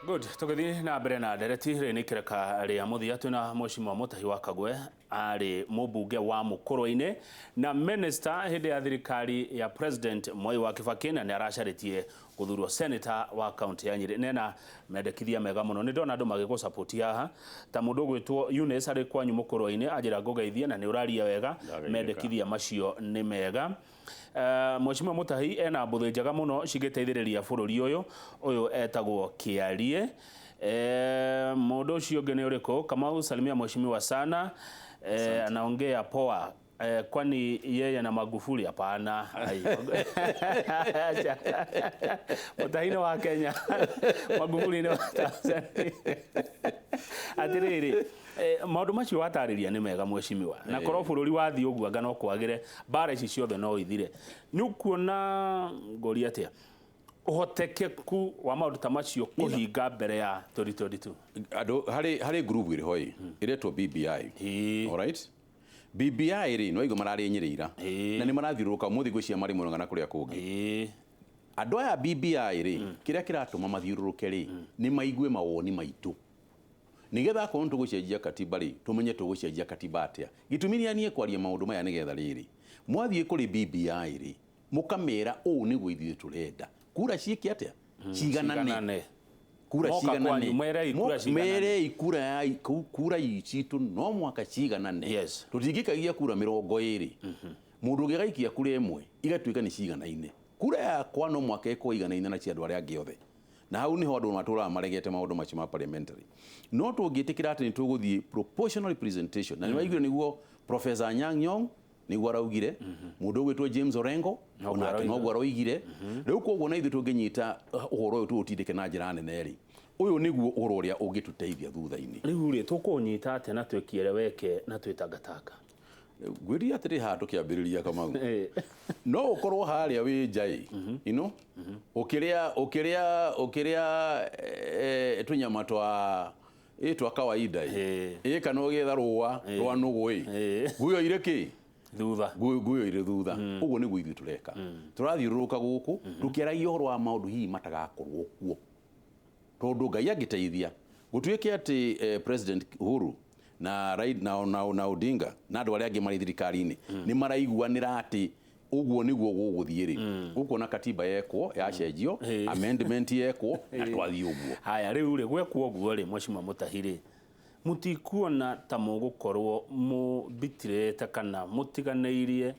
Good. Tugithi na mbere na ndereti ni kireka ria muthia twina Mheshimiwa Mutahi wa Kagwe ari mubunge wa Mukurweini na minister hindi ya thirikari ya President Mwai wa Kibaki na aracaritie guthurwo senator wa county ya Nyeri nena mendekithia mega muno ni ndona andu magigo support haha ta mundu gwitwo Eunice ari kwanyu Mukurweini ajira ngugeithia na ni uraria wega mendekithia macio ni mega. Mheshimiwa Mutahi ena mbuthu njega muno cigiteithiriria bururi uyu etagwo Kiarie. Mundu ucio ungi ni uriku Kamau salimia mheshimiwa sana. Anaongea poa. Kwani yeye na Magufuli hapana. Mutahi ni wa Kenya. Magufuli ni wa Tanzania. Atiriri maundu macio watariria ni mega mheshimiwa na korwo bururi wathi uguo anga no kwagire bara ici ciothe no ithire ni ukuona ngori atia uhotekeku wa maundu ta macio kuhinga mbere ya 2022 ando hari group iri hoi iretwo BBI. All right, BBI ri no igo marari nyirira na ni marathiruka muthi gwicia mari muno ngana kuria kungi ando aya BBI ri kiria kiratuma mathiururuke ri ni maigue mawoni maitu nigetha ko ntu gucenjia katiba ri tumenye tu gucenjia katiba atia gitumiria nie kwaria maundu maya nigetha riri mwathie kuri BBI ri mukamera u ni gwithie turenda kura ciiki atia ciganane kura ciganane mere ikura icitu no mwaka ciganane tutingikagia kura 20 mundu gigaikia kura imwe igatuika ni ciganaine kura yakwa no mwaka iko iganaine na ciandu aria angi othe na hau niho andu matura maregete maundu macio ma parliamentary no tungitikira ati nituguthie proportional representation na niwaigire niguo Professor Anyang' Nyong'o niguo araugire mundu gwitwo James Orengo onake no gwa roigire riu koguo na ithu tunginyita uhoro uyu tutindike na njira nene ri uyu niguo uhoro uria ungituteithia thutha-ini riu ri tukunyita ati na twikieleweke na twitangataka gwiri atiri handu kiambiriria Kamau no ukorwo haria wi njai ino ukiria tunyama twa twa kawaida kana ugetha ruwa rwa nugui guyo ireki thutha guyo ire thutha uguo ni gwithu tureka turathiururuka guku tukiaragia uhoro wa maundu hihi matagakorwo kuo tondu Ngai agiteithia gutuike ati President Uhuru na Raila na Odinga na andu aria angi mari thirikari-ini ni maraiguanira ati uguo niguo guguthiiri uko na katiba yekwo yacenjio amendment yekwo na twathi uguo haya riu ri gwekwo uguo ri Mheshimiwa Mutahi ri mutikuona ta mugukorwo mubitirete kana mutiganeirie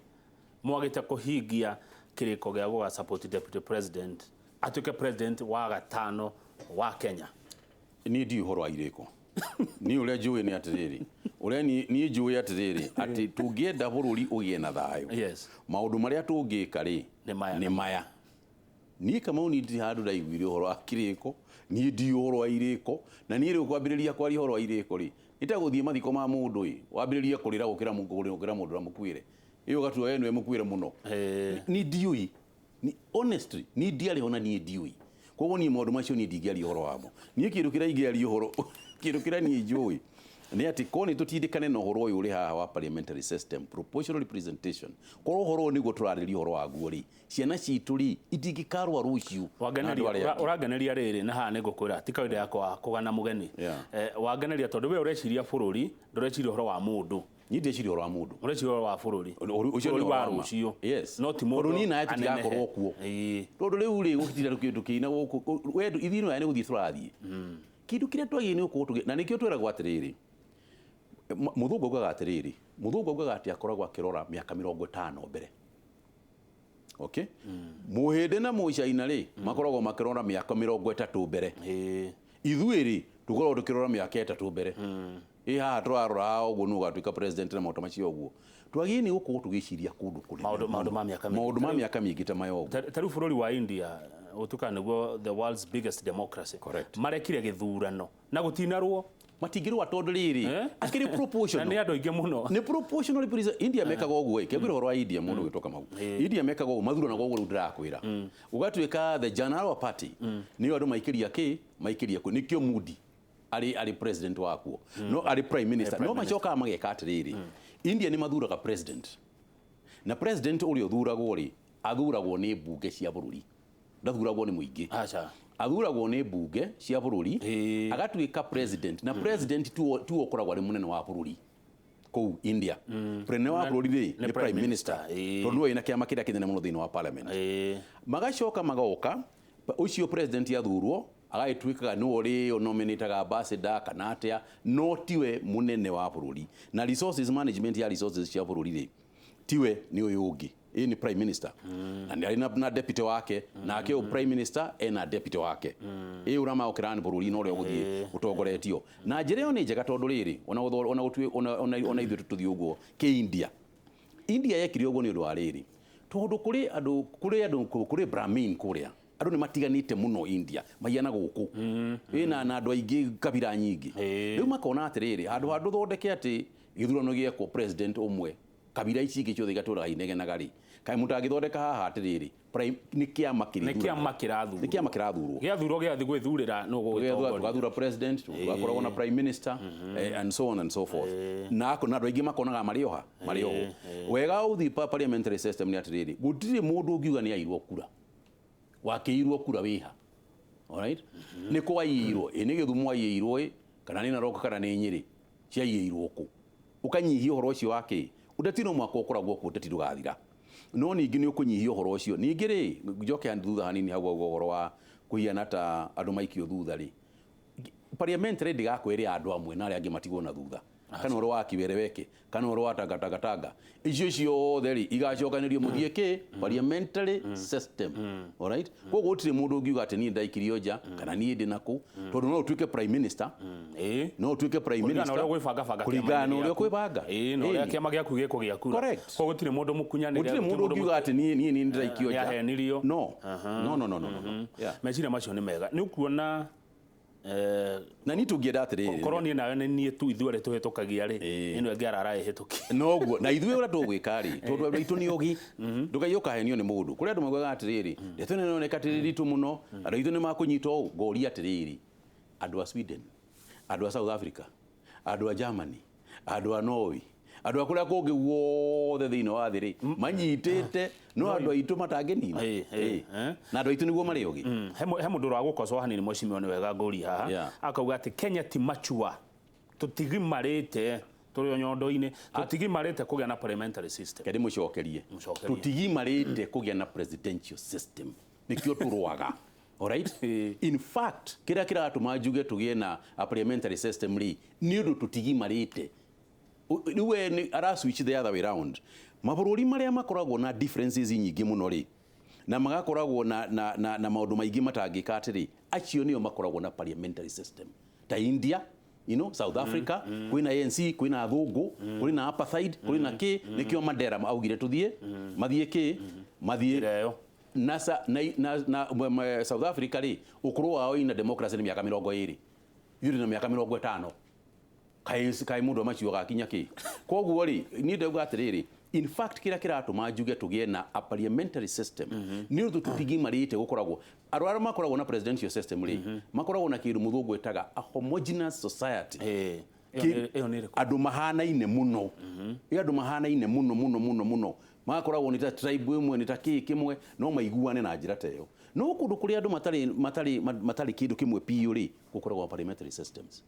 mwagite kuhingia kiriko gia gwa support deputy president atuke president wa gatano wa Kenya ni ndi uhoro wa iriko ni uria njui ni atiriri uria ni njui atiriri ati tungienda bururi ugie na thayo maundu maria tungika ri ni maya ni Kamau ni ndi handu ndaiguire uhoro wa kiriko ni ndi uhoro wa iriko na ni ri kwambiriria kwari uhoro wa iriko ri itaguthie mathiko ma mundu ri wambiriria kurira gukira mundu ramukwire iyo gatu yenu emukwire muno ni ndiui ni honestly ni ndiari ona ni ndiui koguo ni maundu macio ni ndingiari uhoro wamo ni kindu kira ingiari uhoro kindu kira ni njui ni ati koni tutindikane na uhoro uyu uri haha wa parliamentary system proportional representation korwo uhoro niguo turariria uhoro wa guo ri ciana citu ri itingikarwa ruciu urageneria riri na haha nigukwira ti kawaida yakwa kugana mugeni wageneria tondu we ureciria bururi ndureciria uhoro wa mundu ni ndeciria uhoro wa mundu ureciria uhoro wa bururi ucio ni wa rucio not mundu ni na atigakorwo kuo tondu riu ri gutira kindu kina guku wendu ithino ya ni guthie turathie kindu kiria twagie ni ukutuge na nikio twiragwo atiriri muthungu ugaga atiriri muthungu ugaga ati akoragwo akirora miaka 50 mbere okay muhinde na muicaina ri makoragwo makirora miaka 30 mbere ithuiri tukoragwo tukirora miaka 3 mbere haha twarora uguo nu gatuika president na maundu macio uguo twagie ni guku tugiciria kundu kuri maundu ma miaka mingi ta mayo taru bururi wa India utuka niguo the world's biggest democracy marekire githurano na gutinarwo matingirwa tondu riri akiri proportional na ni andu ingi muno ni proportional representation India mekaga uguo kebira horo wa India mundu gitoka mau India mekaga uguo mathura na uguo ndirakwira ugatuika the general party ni andu maikiria nikio Modi ari president wakuo no ari prime minister no machoka mageka atiriri India ni mathuraga president na president uri uthuragwo ri athuragwo ni mbunge cia bururi ndathuragwo ni muingi acha athuragwo nĩ mbunge cia bũrũri agatuĩka president na president tu okoragwo arĩ mũnene wa bũrũri kũu India. Mũnene wa bũrũri nĩ prime minister tondũ nĩwe wĩna kĩama kĩrĩa kĩnene mũno thĩinĩ wa parliament. Magacoka magoka ũcio president athurwo agagĩtuĩkaga nĩwe ũrĩ nominataga ambassador kana atĩa, no tiwe mũnene wa bũrũri, na resources management ya resources cia bũrũri tiwe nĩ ũyũ ũngĩ. Hii ni prime minister na nĩ arĩ na deputy wake nake o prime minister ena deputy wake. Hii urama okirani bũrũri no rĩo gũthiĩ ũtongoretio na njĩra ĩyo nĩ njega tondũ rĩrĩ ona ithuĩ tũthiĩ ũguo India yekire ũguo nĩ ũndũ wa rĩrĩ tondũ kũrĩ Brahmin kũrĩa andũ nĩ matiganĩte mũno India mahiana gũkũ ĩna andũ aingĩ kabira nyingĩ rĩu makona atĩrĩrĩ handũ thondeke atĩ gĩthurano gĩekwo president ũmwe kabira ici ingĩ ciothe igatũraga inegenaga rĩ kaĩ mũndũ agĩthondeka haha atĩrĩrĩ nĩ kĩama kĩrathurwo gĩathurwo gĩathi gwĩthurĩra no gũgathura president gũgakoragwo na prime minister and so on and so forth na andũ aingĩ makonaga marĩ oho wega ũthi parliamentary system nĩ atĩrĩrĩ gũtirĩ mũndũ ũngiuga nĩ airwo kura wakĩirwo kura wĩha, alright nĩ kwaiyirwo nĩ Gĩthumo aiyirwo kana nĩ Narok kana nĩ Nyĩrĩ ciaiyirwo kũ ũkanyihia ũhoro ũcio wake ũteti no mwaka ũkoragwo kuo ũteti ndũgathira no ningĩ nĩ ũkũnyihia ũhoro ũcio ningĩ rĩ njoke thutha hanini hau ũhoro wa kũhiana ta andũ maikio thutha rĩ parliament rĩ ndigakwĩrĩ andũ amwe na arĩa angĩ matigwo na thutha kana ũhoro wa Kiwereweke kana ũhoro wa Tangatanga icio ciothe rĩ igacokanĩrio mũthiĩ kĩ parliamentary system, alright koguo gũtirĩ mũndũ ũngiuga atĩ niĩ ndaikirio nja kana niĩ ndĩ nakũ tondũ no ũtuĩke prime minister no ũtuĩke prime minister kũringana na ũrĩa ũkwĩbanga no ũrĩa kĩama gĩaku gĩkũ gĩa kura koguo gũtirĩ mũndũ mũkunyanĩre gũtirĩ mũndũ ũngiuga atĩ niĩ ndaikio nja no meciria macio nĩ mega nĩ ukuona na ni tũngĩenda atĩrĩrĩ korwo niĩ nawe nĩ niĩ tu ithuĩ tũhĩtũkagia rĩ ĩno ĩngĩ arahĩtũkia noguo na ithuĩ ũrĩa tũgwĩka rĩ tondũ andũ aitũ nĩ ũgi ndũkaiyũ kahenio nĩ mũndũ kũrĩa andũ maugaga atĩrĩrĩ ndeto ĩno ĩroneka atĩ ritũ mũno andũ aitũ nĩ makũnyitwo ũũ ngoria atĩrĩrĩ andũ a Sweden andũ a South Africa andũ a Germany andũ a Norway andũ akũrĩa kũngĩ guothe thĩinĩ wa thĩ rĩ manyitĩte no andũ aitũ matangĩnina na andũ aitũ nĩguo marĩ ũgi he mũndũ wa gũkocwo hanini Mheshimiwa nĩ wega ngũri haha akauga atĩ Kenya ti mature tũtigimarĩte tũrĩ o nyondo-inĩ tũtigimarĩte kũgĩa na parliamentary system kĩndĩ mũcokerie tũtigimarĩte kũgĩa na presidential system nĩkĩo tũrũaga. Alright? In fact kĩrĩa kĩratũma njuge tũgĩe na parliamentary system rĩ nĩ ũndũ tũtigimarĩte niwe ara switch the other way round mabũrũri marĩa makoragwo na differences nyingĩ mũno rĩ na magakoragwo na maũndũ maingĩ matangĩka atĩrĩ acio nĩo makoragwo na parliamentary system ta India, South Africa kwĩna ANC kwĩna athũngũ kwĩna apartheid kwĩna kĩ nĩkĩo Mandela augire tũthiĩ mathiĩ kĩ mathiĩ na South Africa rĩ ũkũrũ wao ina democracy nĩ mĩaka 20 yuri na mĩaka 50 kai mundu amacio gakinya ki koguo ri ni ndauga atiriri in fact kira kiratuma njuge tugie na a parliamentary system ni undu tutigimarite gukoragwo arwara makoragwo na presidential system ri makoragwo na kindu muthungu etaga a homogeneous society andu mahanaine muno andu mahanaine muno makoragwo ni ta tribe imwe ni ta kimwe no maiguane na njira teyo no kundu kuri andu matari kindu kimwe piyo ri gukoragwo parliamentary systems.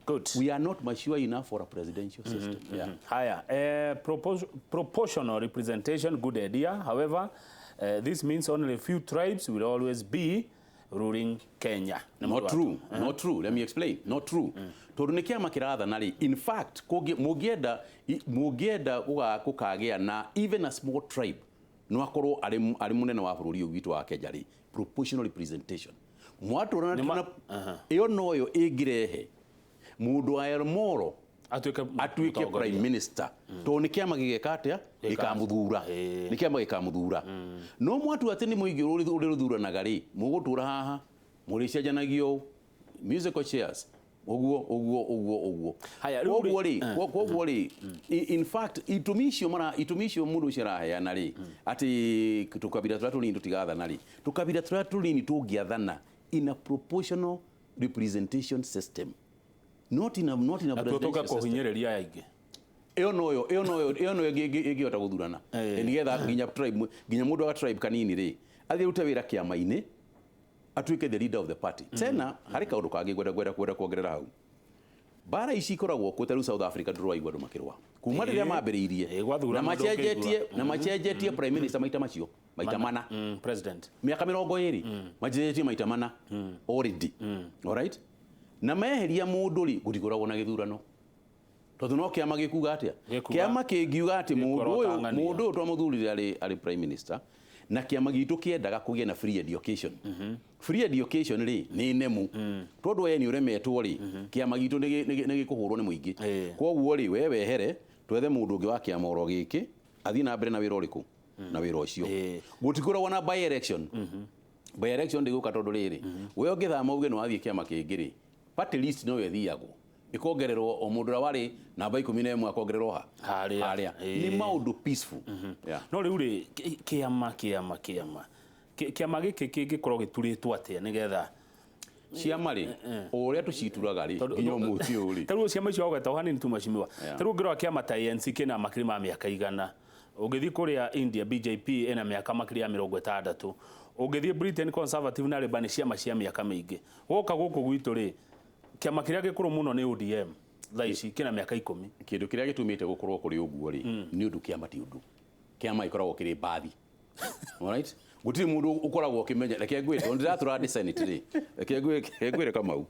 Good. We are not mature enough for a presidential system. Higher. Proportional representation, good idea. However, this means only a few tribes will always be ruling Kenya. Not true. Not true. Let me explain. Not true. Tondu nĩ kĩama kĩrathana rĩ, in fact, mũngĩenda gũkagĩa na even a small tribe no akorwo arĩ mũnene wa bũrũri witũ wa Kenya rĩ, proportional representation. Mwatũrana ĩyo noyo ĩngĩrehe mundu wa Elmoro atuike prime minister to ni kiama gigeka atia gikamuthura ni kiama gikamuthura no mwatu ati ni muigi uri ruthuranaga ri mugutura haha muri ciajanagio musical chairs oguo haya oguo ri in fact itumisho mundu ciraheana ri ati tukabira turatu ni tutigathana ri tukabira turatu ni tungiathana in a proportional representation system. Not in a presidential system. Kuhinyereria yaingi. Iyo noyo ĩngĩhota gũthurana. Nigetha nginya tribe, nginya mũndũ wa tribe kanini ri, athiĩ rute wĩra kĩama-inĩ, atuike the leader of the party tena hari kaundu kangi gwenda kuongerera hau bara ici ikoragwo kuo ta South Africa ndurwaigua andu makirwa kuma riria mambiriirie na macenjetie prime minister maita macio maita mana president miaka 20 macenjetie maita mana already all right na meheria mundu ri gutikoragwo na githurano tondu no kiama gikuga atia kiama kingiuga ati mundu uyu twamuthurire ari prime minister na kiama gitu kiendaga kugia na free education free education ri ni nemu tondu we ni uremetwo ri kiama gitu ni gikuhurwo ni muingi koguo ri we wehere twethe mundu ungi wa kiama oro giki athi na mbere na wira uriku na wira ucio gutikoragwo na by election by election ndiguka tondu riri we ungithama uge no athie kiama kingi ri party list no yethiagwo ikongererwo o mundu wari namba 11 akongererwo haria ni maundu peaceful no riu ri kiama giki kingikorwo gituritwo atia nigetha ciama ri uria tucituraga ri nginya muti uri taru ciama icio ogeta hanini tu mashimiwa taru ngirwa kiama ta ANC kina makiri ma miaka igana ugithi kuria India BJP ena miaka makiri ya 60 ugithi Britain Conservative na Labour ni ciama cia miaka mingi woka guku gwitu ri kiama kiria gikuru muno ni ODM thaa ici kina miaka 10 kindu kiria gitumite gukorwo kuri uguo ri ni undu kiama ti undu kiama ikoragwo kiri bathi all right gutiri mundu ukoragwo ukimenya reke ngwire ndiratura ndi senate ri reke ngwire Kamau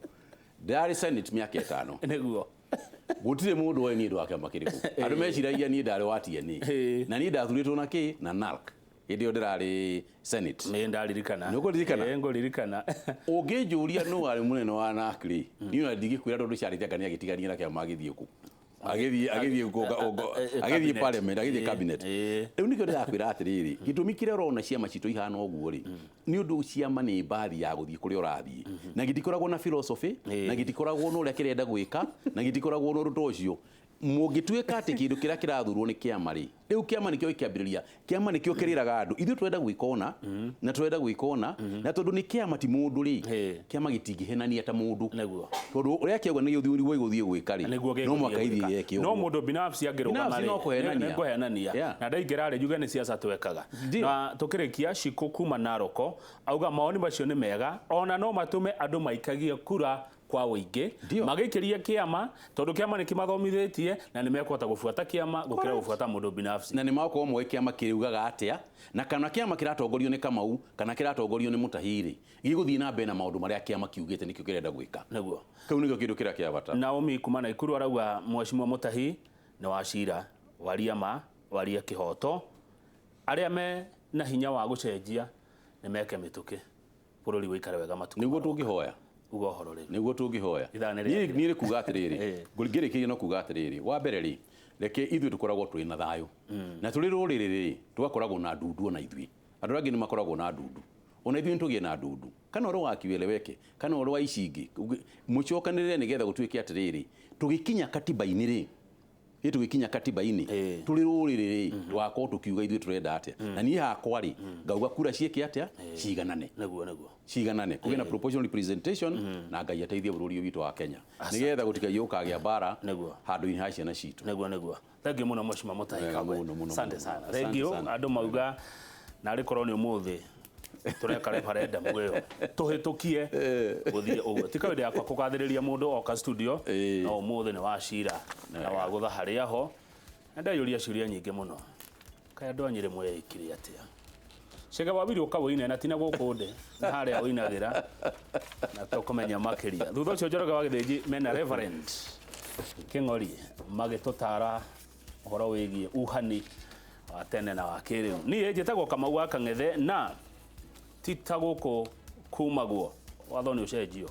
ndari senate miaka 5 niguo gutiri mundu we ni ndu wake makiriku andu meciragia ni ndari wa TNA na ni ndathuritwo na ki na NARC hindi ndirari senate ni ndaririkana nguririkana ungijuria no ari munene wa NARC ri ni na ndigikwira tondu ciarithia gitigania na kiama githie ku agithie parliament agithie cabinet riu nikio ndirakwira atiriri gitumi kiria urona ciama citu ihana uguo ri ni undu ciama ni bathi ya guthie kuria urathie na gitikoragwo na philosophy na gitikoragwo no uria kirenda gwika na gitikoragwo no ruto ucio mugituika ati kindu kiria kirathurwo ni kiama ri riu kiama nikio ikiambiriria kiama nikio kiriraga andu ithu twenda gwikona na twenda gwikona na tondu ni kiama ti mundu ri kiama gitingihenania ta mundu tondu uria kiauga ni uthuri we guthie gwika ri no mwaka ithie yekio no mundu binafsi agiruga mari no kuhenania na ndaingera ri yuga ni siasa twekaga na tukirikia Shiku kuma Naroko auga maoni macio ni mega ona no matume andu maikagie kura kwa wingi magikiria kiama tondu kiama ni kimathomithitie na ni mekota gufuata kiama gukira gufuata mundu binafsi na ni mako mwe kiama kiriugaga atia na kana kiama kiratongorio ni Kamau kana kiratongorio ni Mutahiri giguthii na mbere na maundu maria kiama kiugite nikio kirenda gwika niguo kau nikio kindu kiria kia bata Naomi kuma Naikuru arauga Mheshimiwa Mutahi na wacira waria kihoto aria me na hinya wa gucenjia ni meke mituke bururi wikare wega matuku niguo tungihoya ugohoro ri niguo tungihoya ni ri kuga atiriri ngirikirie no kuga atiriri wa mbere ri reke ithu tukoragwo twi na thayo na turi ruriri ri tugakoragwo na ndundu na ithui andu angi ni makoragwo na ndundu ona ithui tugie na ndundu kana oro wakiwele weke kana oro wa icingi mucokanirire nigetha gutuike atiriri tugikinya katiba-ini ri tugikinya katiba-ini turi ruriri ri twako tukiuga ithui turenda atia na ni hakwa ri ngauga kura cieke atia ciganane niguo ciganane kuge na proportional representation na ngai ateithie bururi witu wa Kenya nigetha gutikai ukagia bara handu-ini ha ciana citu niguo thank you muno Mheshimiwa Mutahi asante sana thank you andu mauga na ri koroni umuthi tureka referendum wewe tuhitukie guthie uguo tikawe yakwa kugathiriria mundu oka studio no umuthi ni wacira na wa gutha haria ho na ndayuria ciuria nyingi muno kaya andu anyire mwekire atia Chega wabiri ukawoine na tina gukunde na haria uinagira na tukumenya makiria thutha ucio njoroga wa githiji mena reverend King'ori magitutara horo wigie uhani wa tene na wa kiriu ni njitagwo Kamau wa Kang'ethe na tita guku kumagwo wathoni ucenjio